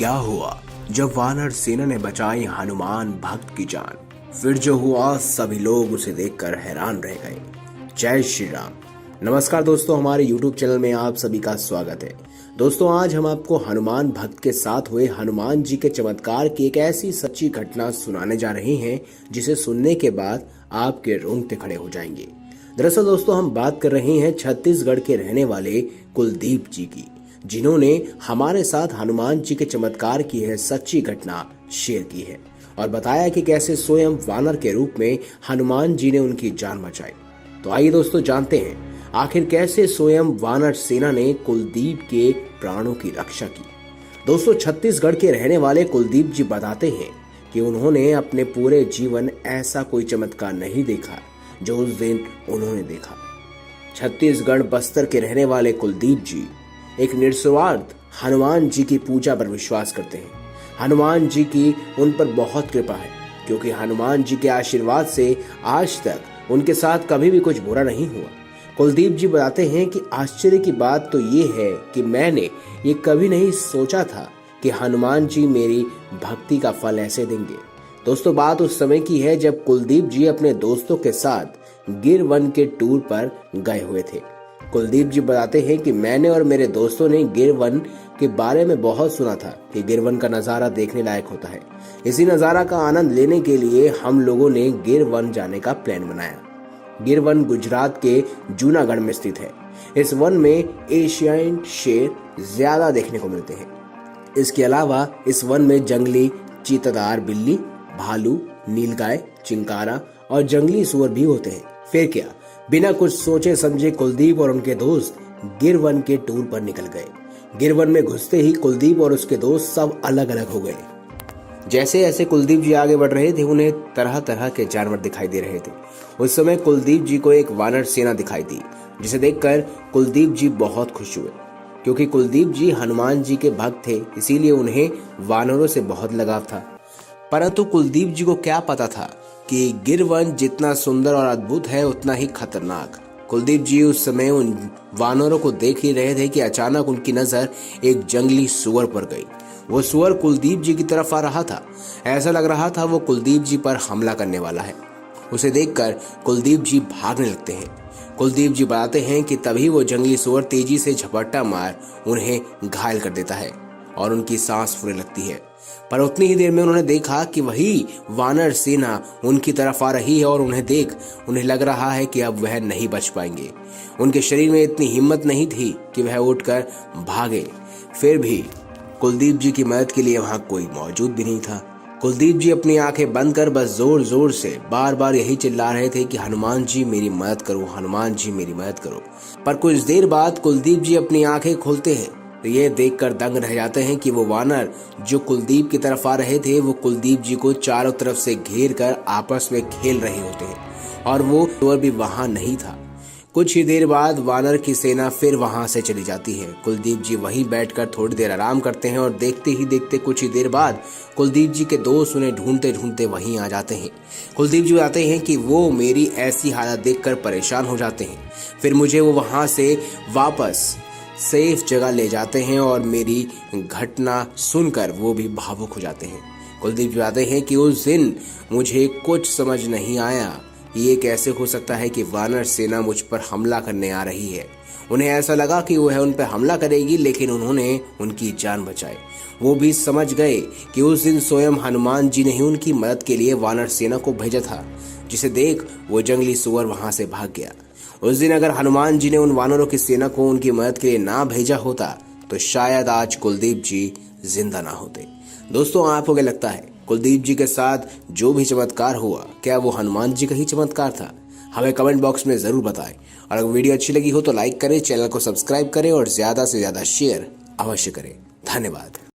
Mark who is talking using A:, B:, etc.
A: क्या हुआ जब वानर सेना ने बचाई हनुमान भक्त की जान। फिर जो हुआ सभी लोग उसे देखकर हैरान रह गए। जय श्री राम। नमस्कार दोस्तों, हमारे YouTube चैनल में आप सभी का स्वागत है। दोस्तों, आज हम आपको हनुमान भक्त के साथ हुए हनुमान जी के चमत्कार की एक ऐसी सच्ची घटना सुनाने जा रहे हैं जिसे सुनने के बाद आपके रोंगटे खड़े हो जाएंगे। दरअसल दोस्तों, हम बात कर रहे हैं छत्तीसगढ़ के रहने वाले कुलदीप जी की, जिन्होंने हमारे साथ हनुमान जी के चमत्कार की है सच्ची घटना शेयर की है और बताया कि कैसे स्वयं वानर के रूप में हनुमान जी ने उनकी जान बचाई। तो आइए दोस्तों, जानते हैं आखिर कैसे स्वयं वानर सेना ने कुलदीप के प्राणों की रक्षा की। दोस्तों, छत्तीसगढ़ के रहने वाले कुलदीप जी बताते हैं कि उन्होंने अपने पूरे जीवन ऐसा कोई चमत्कार नहीं देखा जो उस दिन उन्होंने देखा। छत्तीसगढ़ बस्तर के रहने वाले कुलदीप जी एक निस्वार्थ हनुमान जी की पूजा पर विश्वास करते हैं। हनुमान जी की उन पर बहुत कृपा है, क्योंकि हनुमान जी के आशीर्वाद से आज तक उनके साथ कभी भी कुछ बुरा नहीं हुआ। कुलदीप जी बताते हैं कि आश्चर्य की बात तो ये है कि मैंने ये कभी नहीं सोचा था कि हनुमान जी मेरी भक्ति का फल ऐसे देंगे। दोस्तों, बात उस समय की है जब कुलदीप जी अपने दोस्तों के साथ गिर वन के टूर पर गए हुए थे। कुलदीप जी बताते हैं कि मैंने और मेरे दोस्तों ने गिर वन के बारे में बहुत सुना था कि गिर वन का नजारा देखने लायक होता है। इसी नजारा का आनंद लेने के लिए हम लोगों ने गिर वन जाने का प्लान बनाया। गिर वन गुजरात के जूनागढ़ में स्थित है। इस वन में एशियाई शेर ज्यादा देखने को मिलते हैं। इसके अलावा इस वन में जंगली चीतादार बिल्ली, भालू, नीलगाय, चिंकारा और जंगली सुअर भी होते हैं। फिर क्या, बिना कुछ सोचे समझे कुलदीप और उनके दोस्त गिर वन के टूर पर निकल गए। गिर वन में घुसते ही कुलदीप और उसके दोस्त सब अलग अलग हो गए। जैसे जैसे कुलदीप जी आगे बढ़ रहे थे, उन्हें तरह तरह के जानवर दिखाई दे रहे थे। उस समय कुलदीप जी को एक वानर सेना दिखाई दी, जिसे देखकर कुलदीप जी बहुत खुश हुए। क्योंकि कुलदीप जी हनुमान जी के भक्त थे, इसीलिए उन्हें वानरों से बहुत लगाव था। परंतु कुलदीप जी को क्या पता था कि गिर वन जितना सुंदर और अद्भुत है उतना ही खतरनाक। कुलदीप जी उस समय उन वानरों को देख ही रहे थे कि अचानक उनकी नजर एक जंगली सुअर पर गई। वो सुअर कुलदीप जी की तरफ आ रहा था। ऐसा लग रहा था वो कुलदीप जी पर हमला करने वाला है। उसे देखकर कुलदीप जी भागने लगते हैं। कुलदीप जी बताते हैं कि तभी वो जंगली सुअर तेजी से झपट्टा मार उन्हें घायल कर देता है और उनकी सांस फूलने लगती है। पर उतनी ही देर में उन्होंने देखा कि वही वानर सेना उनकी तरफ आ रही है और उन्हें लग रहा है कि अब वह नहीं बच पाएंगे। उनके शरीर में इतनी हिम्मत नहीं थी कि वह उठकर भागे। फिर भी कुलदीप जी की मदद के लिए वहां कोई मौजूद भी नहीं था। कुलदीप जी अपनी आंखें बंद कर बस जोर जोर से बार बार यही चिल्ला रहे थे कि हनुमान जी मेरी मदद करो, हनुमान जी मेरी मदद करो। पर कुछ देर बाद कुलदीप जी अपनी आंखें खोलते हैं तो ये देखकर दंग रह जाते हैं कि वो वानर जो कुलदीप की तरफ आ रहे थे वो कुलदीप जी को चारों तरफ से घेर कर आपस में खेल रहे होते हैं और वो सुअर भी वहां नहीं था। कुछ ही देर बाद वानर की सेना फिर वहां से चली जाती है। कुलदीप जी वहीं बैठकर थोड़ी देर आराम करते हैं और देखते ही देखते कुछ ही देर बाद कुलदीप जी के दोस्त उन्हें ढूंढते ढूंढते वहीं आ जाते हैं। कुलदीप जी बताते हैं कि वो मेरी ऐसी हालत देखकर परेशान हो जाते हैं। फिर मुझे वो वहां से वापस सेफ जगह ले जाते हैं और मेरी घटना सुनकर वो भी भावुक हो जाते हैं। कुलदीप जी बताते हैं कि उस दिन मुझे कुछ समझ नहीं आया, ये कैसे हो सकता है कि वानर सेना मुझ पर हमला करने आ रही है। उन्हें ऐसा लगा कि वह उन पर हमला करेगी, लेकिन उन्होंने उनकी जान बचाई। वो भी समझ गए कि उस दिन स्वयं हनुमान जी ने ही उनकी मदद के लिए वानर सेना को भेजा था, जिसे देख वो जंगली सुअर वहां से भाग गया। उस दिन अगर हनुमान जी ने उन वानरों की सेना को उनकी मदद के लिए ना भेजा होता तो शायद आज कुलदीप जी जिंदा ना होते। दोस्तों, आपको क्या लगता है कुलदीप जी के साथ जो भी चमत्कार हुआ, क्या वो हनुमान जी का ही चमत्कार था? हमें कमेंट बॉक्स में जरूर बताएं और अगर वीडियो अच्छी लगी हो तो लाइक करें, चैनल को सब्सक्राइब करें और ज्यादा से ज्यादा शेयर अवश्य करें। धन्यवाद।